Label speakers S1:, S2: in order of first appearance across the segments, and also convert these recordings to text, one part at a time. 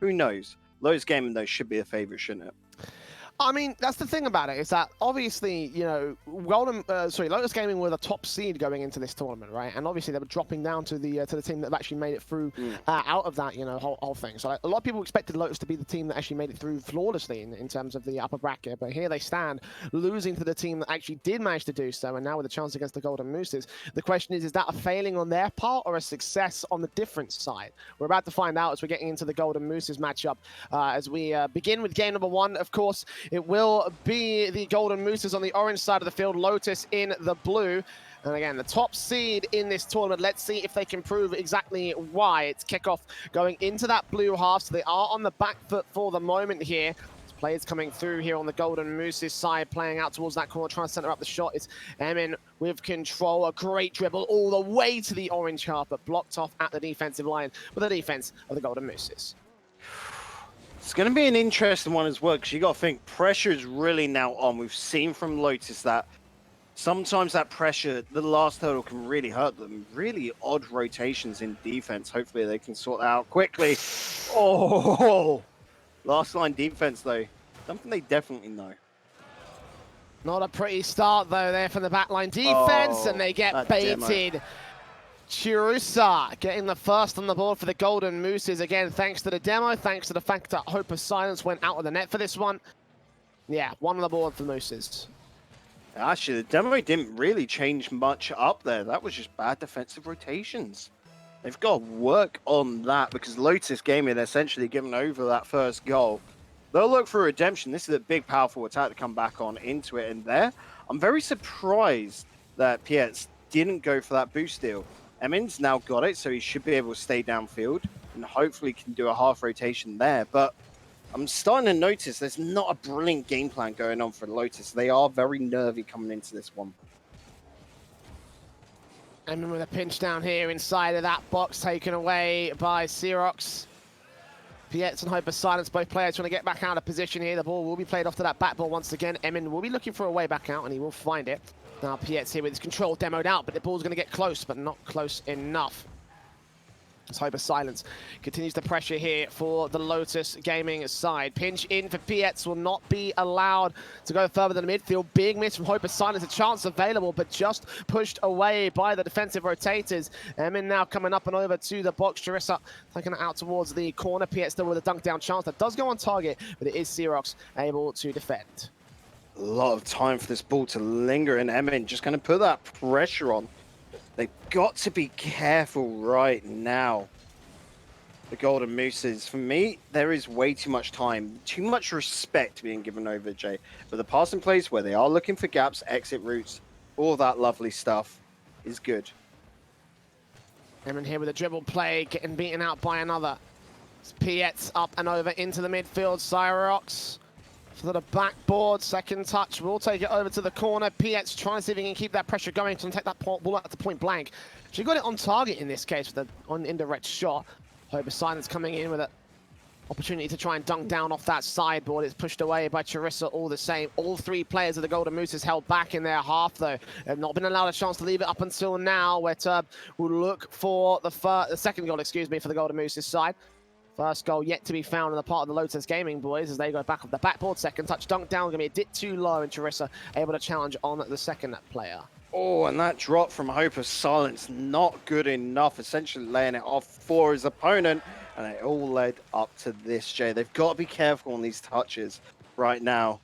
S1: Who knows? Lotus Gaming, though, should be a favorite, shouldn't it?
S2: I mean, that's the thing about it, is that obviously, you know, Lotus Gaming were the top seed going into this tournament, right? And obviously they were dropping down to the team that have actually made it through out of that, you know, whole thing. So like, a lot of people expected Lotus to be the team that actually made it through flawlessly in terms of the upper bracket, but here they stand, losing to the team that actually did manage to do so, and now with a chance against the Golden Mooses. The question is that a failing on their part or a success on the different side? We're about to find out as we're getting into the Golden Mooses matchup. As we begin with game number 1, of course, it will be the Golden Mooses on the orange side of the field, Lotus in the blue. And again, the top seed in this tournament. Let's see if they can prove exactly why. It's kickoff going into that blue half, so they are on the back foot for the moment here. Players coming through here on the Golden Mooses side, playing out towards that corner, trying to center up the shot. It's Emin with control, a great dribble all the way to the orange half, but blocked off at the defensive line with the defense of the Golden Mooses.
S1: It's going to be an interesting one as well, because you got to think pressure is really now on. We've seen from Lotus that sometimes that pressure, the last hurdle, can really hurt them. Really odd rotations in defense. Hopefully they can sort that out quickly. Oh, last line defense though, something they definitely know.
S2: Not a pretty start though there from the backline defense, and they get baited. Demo. Chirusa getting the first on the board for the Golden Mooses. Again, thanks to the demo, thanks to the fact that Hope of Silence went out of the net for this one. Yeah, one on the board for the Mooses.
S1: Actually, the demo didn't really change much up there. That was just bad defensive rotations. They've got to work on that, because Lotus Gaming essentially given over that first goal. They'll look for redemption. This is a big, powerful attack to come back on into it. And there, I'm very surprised that Pietz didn't go for that boost deal. Emin's now got it, so he should be able to stay downfield and hopefully can do a half rotation there. But I'm starting to notice there's not a brilliant game plan going on for Lotus. They are very nervy coming into this one.
S2: Emin with a pinch down here inside of that box, taken away by Xerox. Pietz and Hope of Silence, both players trying to get back out of position here. The ball will be played off to that back ball once again. Emin will be looking for a way back out, and he will find it. Now Pietz here with his control demoed out, but the ball's going to get close, but not close enough. As Hope of Silence continues the pressure here for the Lotus Gaming side. Pinch in for Pietz will not be allowed to go further than the midfield. Big miss from Hope of Silence, a chance available, but just pushed away by the defensive rotators. Emin now coming up and over to the box. Charissa taking it out towards the corner. Pietz still with a dunk down chance that does go on target, but it is Xerox able to defend.
S1: A lot of time for this ball to linger, and Emin just going to put that pressure on. They've got to be careful right now. The Golden Mooses, for me, there is way too much time, too much respect being given over, Jay. But the passing plays where they are looking for gaps, exit routes, all that lovely stuff is good.
S2: Emin here with a dribble play, getting beaten out by another. It's Pietz up and over into the midfield. Xerox for the backboard, second touch. We'll take it over to the corner. Pietz trying to see if he can keep that pressure going, to take that ball out to point blank. She got it on target in this case with an indirect shot. Hope of Silence coming in with an opportunity to try and dunk down off that sideboard. It's pushed away by Charissa all the same. All three players of the Golden Mooses held back in their half though. Have not been allowed a chance to leave it up until now, where Turb will look for the second goal, excuse me, for the Golden Mooses side. First goal yet to be found on the part of the Lotus Gaming boys as they go back off the backboard. Second touch, dunk down, going to be a bit too low, and Charissa able to challenge on the second player.
S1: Oh, and that drop from Hope of Silence, not good enough, essentially laying it off for his opponent, and it all led up to this, Jay. They've got to be careful on these touches right now,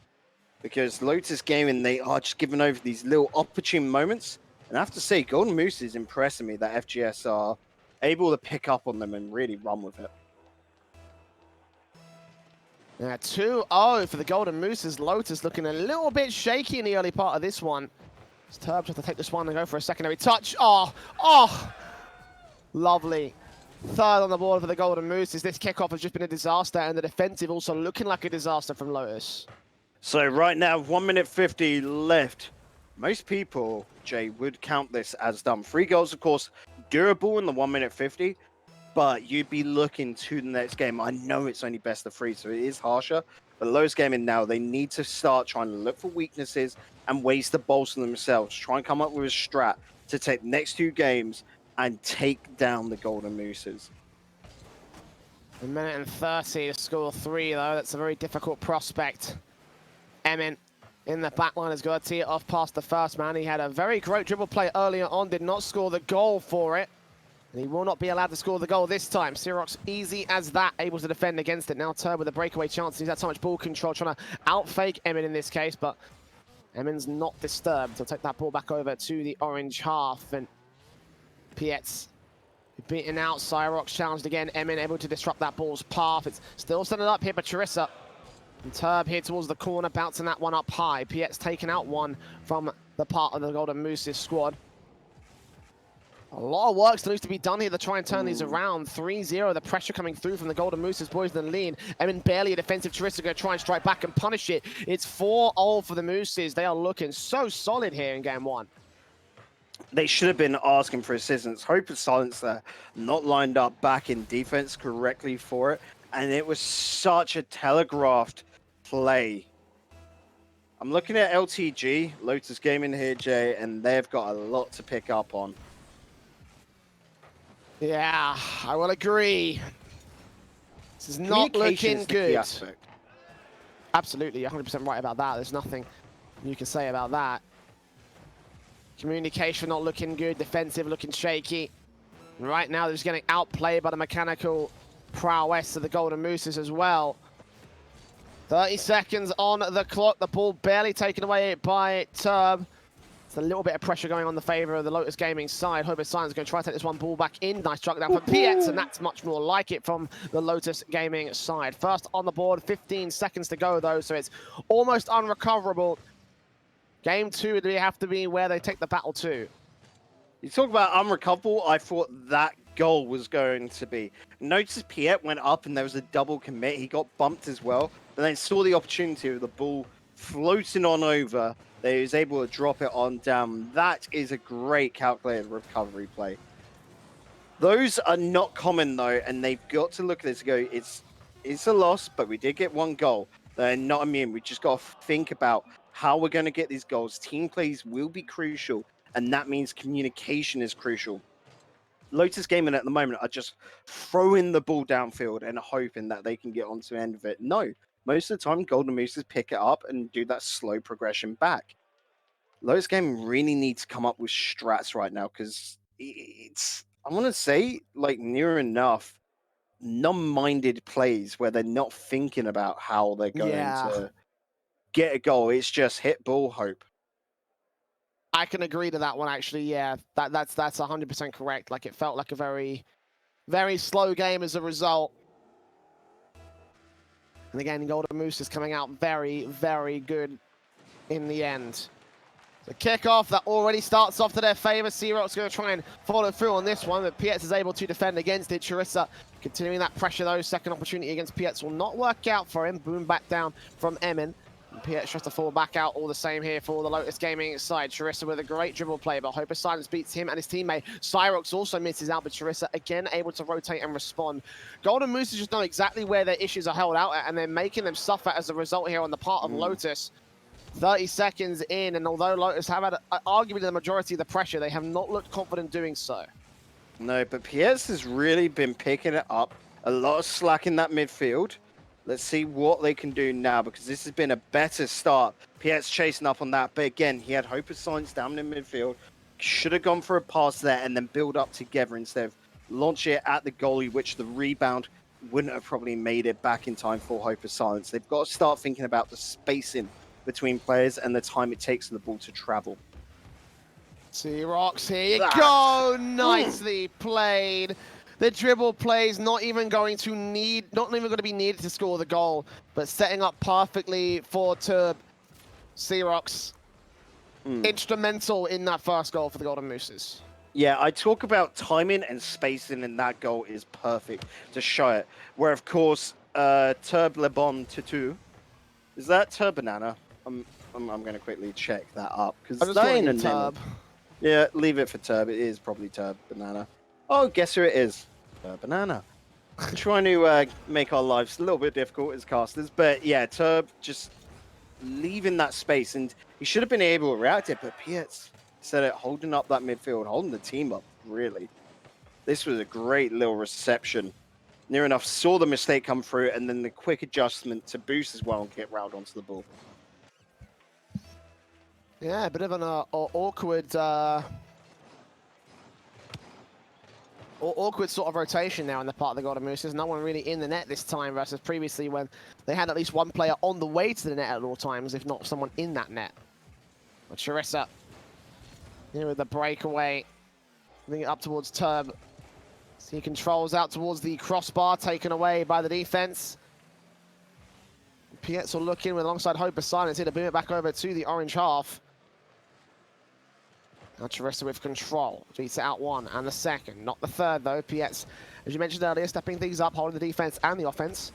S1: because Lotus Gaming, they are just giving over these little opportune moments, and I have to say, Golden Moose is impressing me that FGS are able to pick up on them and really run with it.
S2: 2-0 for the Golden Mooses. Lotus looking a little bit shaky in the early part of this one. It's Turb trying to take this one and go for a secondary touch. Oh, lovely. Third on the board for the Golden Mooses. This kickoff has just been a disaster, and the defensive also looking like a disaster from Lotus.
S1: So right now, 1 minute 50 left. Most people, Jay, would count this as done. 3 goals, of course, durable in the 1 minute 50. But you'd be looking to the next game. I know it's only best of 3, so it is harsher. But Lotus Gaming now, they need to start trying to look for weaknesses and ways to bolster themselves. Try and come up with a strat to take the next 2 games and take down the Golden Mooses.
S2: A minute and 30 to score 3, though. That's a very difficult prospect. Emin in the back line has got to tee it off past the first man. He had a very great dribble play earlier on, did not score the goal for it. And he will not be allowed to score the goal this time. Sirox, easy as that, able to defend against it. Now Turb with a breakaway chance. He's had so much ball control, trying to outfake Emin in this case, but Emin's not disturbed. He'll take that ball back over to the orange half, and Pietz beaten out. Sirox challenged again. Emin able to disrupt that ball's path. It's still set it up here, but Charissa and Turb here towards the corner, bouncing that one up high. Pietz taking out one from the part of the Golden Moose's squad. A lot of work still needs to be done here to try and turn these around. 3-0, the pressure coming through from the Golden Moose's boys in the lead. Emin barely a defensive. Charissa going to try and strike back and punish it. It's 4-0 for the Mooses. They are looking so solid here in game one.
S1: They should have been asking for assistance. Hope of silence there, not lined up back in defense correctly for it. And it was such a telegraphed play. I'm looking at LTG, Lotus Gaming here, Jay, and they've got a lot to pick up on.
S2: Yeah, I will agree. This is not looking good. Absolutely, 100% right about that. There's nothing you can say about that. Communication not looking good, defensive looking shaky. Right now they're just getting outplayed by the mechanical prowess of the Golden Mooses as well. 30 seconds on the clock, the ball barely taken away by Turb. It's a little bit of pressure going on the favor of the Lotus Gaming side. Hope Silence going to try to take this one ball back in. Nice struck down from Pietz, and that's much more like it from the Lotus Gaming side. First on the board, 15 seconds to go though, so it's almost unrecoverable. Game two would have to be where they take the battle to.
S1: You talk about unrecoverable, I thought that goal was going to be. Notice Piet went up and there was a double commit. He got bumped as well, but then saw the opportunity of the ball floating on over. They was able to drop it on down. That is a great calculated recovery play. Those are not common though, and they've got to look at this and go, it's a loss, but we did get one goal. They're not immune. We just got to think about how we're going to get these goals. Team plays will be crucial, and that means communication is crucial. Lotus Gaming at the moment are just throwing the ball downfield and hoping that they can get onto the end of it. No, most of the time, Golden Mooses pick it up and do that slow progression back. Lotus Gaming really needs to come up with strats right now because it's, I want to say, like near enough numb-minded plays where they're not thinking about how they're going to get a goal. It's just hit, ball, hope.
S2: I can agree to that one, actually. Yeah, that's 100% correct. Like, it felt like a very, very slow game as a result. And again, Golden Moose is coming out very, very good in the end. The kickoff that already starts off to their favor. Sirox going to try and follow through on this one, but Pietz is able to defend against it. Charissa continuing that pressure, though. Second opportunity against Pietz will not work out for him. Boom back down from Emin. Pietz tries to fall back out, all the same here for the Lotus Gaming side. Charissa with a great dribble play, but Hope of Silence beats him and his teammate. Sirox also misses out, but Charissa again able to rotate and respond. Golden Mooses just know exactly where their issues are held out at, and they're making them suffer as a result here on the part of Lotus. 30 seconds in, and although Lotus have had arguably the majority of the pressure, they have not looked confident doing so.
S1: No, but Pietz has really been picking it up. A lot of slack in that midfield. Let's see what they can do now, because this has been a better start. Pietz chasing up on that, but again, he had Hope of Silence down in midfield. Should have gone for a pass there and then build up together instead of launch it at the goalie, which the rebound wouldn't have probably made it back in time for Hope of Silence. They've got to start thinking about the spacing between players and the time it takes for the ball to travel.
S2: Sirox, here you go! Nicely played. The dribble plays not even going to be needed to score the goal, but setting up perfectly for Sirox. Instrumental in that first goal for the Golden Mooses.
S1: Yeah, I talk about timing and spacing, and that goal is perfect to show it. Where, of course, Turb Lebon Tutu, is that Turb Banana? I'm going to quickly check that up because that ain't a name. Yeah, leave it for Turb. It is probably Turb Banana. Oh, guess who it is? Banana. Trying to make our lives a little bit difficult as casters, but yeah, Turb just leaving that space, and he should have been able to react it, but Pietz said it, holding up that midfield, holding the team up, really. This was a great little reception. near enough saw the mistake come through, and then the quick adjustment to boost as well and get round onto the ball.
S2: Yeah, a bit of an awkward sort of rotation now on the part of the Golden Mooses. No one really in the net this time versus previously when they had at least one player on the way to the net at all times, if not someone in that net. But Charissa, here with the breakaway, bring it up towards Turb. So he controls out towards the crossbar, taken away by the defense. Pietz will look in with alongside Hope of Silence here to boom it back over to the orange half. Now Charissa with control, beats it out one and the second, not the third though. Pietz, as you mentioned earlier, stepping things up, holding the defense and the offense.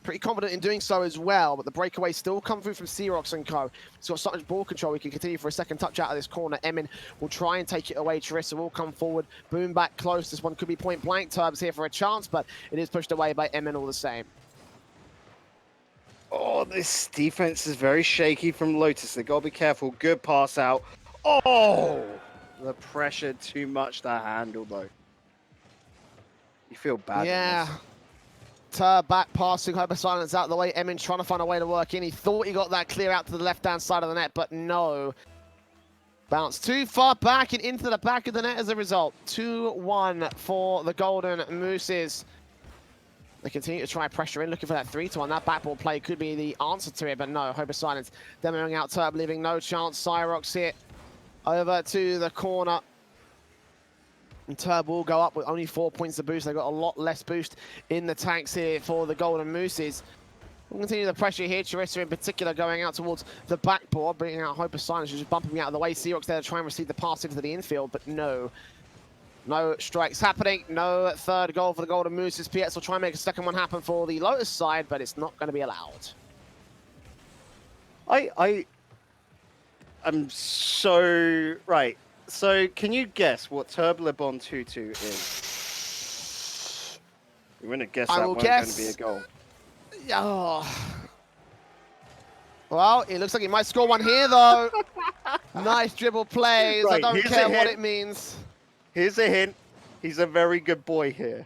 S2: Pretty confident in doing so as well, but the breakaway still come through from Xerox and co. He's got so much ball control, he can continue for a second touch out of this corner. Emin will try and take it away. Charissa will come forward, boom back close. This one could be point blank. Turb's here for a chance, but it is pushed away by Emin all the same.
S1: Oh, this defense is very shaky from Lotus. They gotta be careful. Good pass out. Oh, the pressure too much to handle though. You feel bad.
S2: Yeah. Tur back passing, Hope of Silence out of the way. Emin trying to find a way to work in. He thought he got that clear out to the left-hand side of the net, but no. Bounce too far back and into the back of the net as a result. 2-1 for the Golden Mooses. They continue to try pressure in, looking for that 3-2 on that backboard play. Could be the answer to it, but no. Hope of Silence demoing out Turb, leaving no chance. Cyrox here over to the corner. And Turb will go up with only 4 points of boost. They've got a lot less boost in the tanks here for the Golden Mooses. We'll continue the pressure here. Charissa in particular going out towards the backboard, bringing out Hope of Silence, just bumping me out of the way. Xerox there to try and receive the pass into the infield, but no. No strikes happening. No third goal for the Golden Mooses. PS will try and make a second one happen for the Lotus side, but it's not going to be allowed.
S1: I'm so... Right. So, can you guess what Turb-Le-Bon 2-2 is? You're going to guess that one's going to be a goal.
S2: Oh. Well, it looks like he might score one here, though. Nice dribble plays. Right, I don't care what it means.
S1: Here's a hint. He's a very good boy here.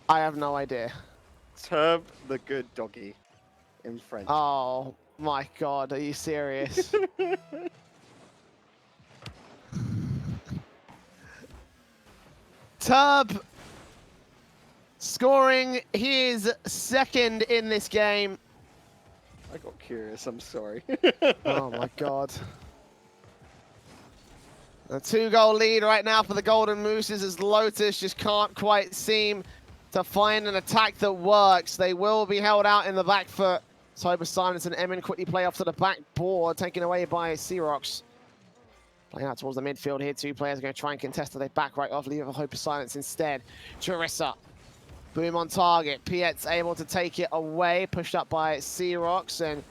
S2: I have no idea.
S1: Turb the good doggy in French.
S2: Oh, my God. Are you serious? Turb scoring his second in this game.
S1: I got curious, I'm sorry.
S2: Oh my God. A 2-goal lead right now for the Golden Mooses as Lotus just can't quite seem to find an attack that works. They will be held out in the back foot. Hope of Silence and Emin quickly play off to the backboard, taken away by Xerox. Playing out towards the midfield here. Two players are going to try and contest to their back right off, leaving Hope of Silence instead. Charissa, boom on target. Pietz able to take it away, pushed up by Xerox, and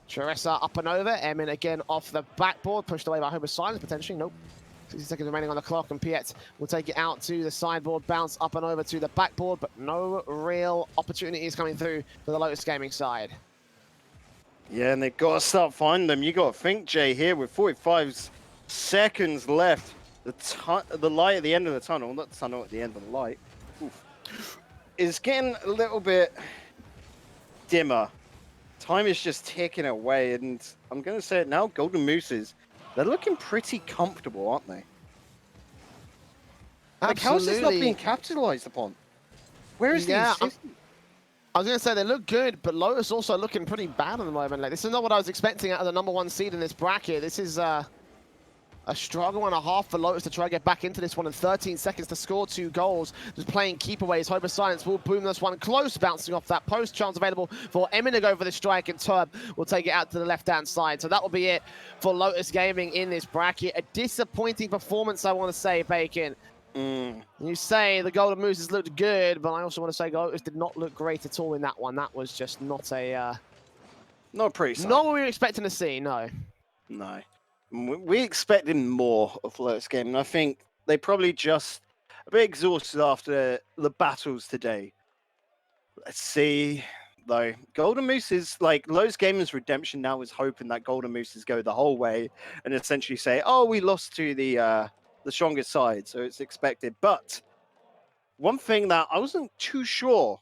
S2: Charissa up and over. Emin again off the backboard, pushed away by Hope of Silence, potentially. Nope. 60 seconds remaining on the clock, and Pietz will take it out to the sideboard, bounce up and over to the backboard, but no real opportunities coming through for the Lotus Gaming side.
S1: Yeah, and they've got to start finding them. You got to think, Jay, here with 45 seconds left. The light at the end of the tunnel, not the tunnel at the end of the light, is getting a little bit dimmer. Time is just ticking away, and I'm going to say it now, Golden Mooses, they're looking pretty comfortable, aren't they? Like, how is this not being capitalized upon? Where is the assist?
S2: I was going to say they look good, but Lotus also looking pretty bad at the moment. Like, this is not what I was expecting out of the #1 seed in this bracket. This is a struggle and a half for Lotus to try and get back into this one in 13 seconds to score 2 goals. Just playing keepaways. Hope of Silence will boom this one close, bouncing off that post. Chance available for Emin to go for the strike, and Turb will take it out to the left-hand side. So that will be it for Lotus Gaming in this bracket. A disappointing performance, I want to say, Bacon. You say the Golden Mooses looked good, but I also want to say Lotus did not look great at all in that one. That was just not a...
S1: not pretty sight.
S2: Not what we were expecting to see, no.
S1: No. We expected more of Lotus Gaming. I think they probably just a bit exhausted after the battles today. Let's see, though. Golden Mooses, like, Lotus Gaming's redemption now is hoping that Golden Mooses go the whole way and essentially say, oh, we lost to the strongest side, so it's expected. But one thing that I wasn't too sure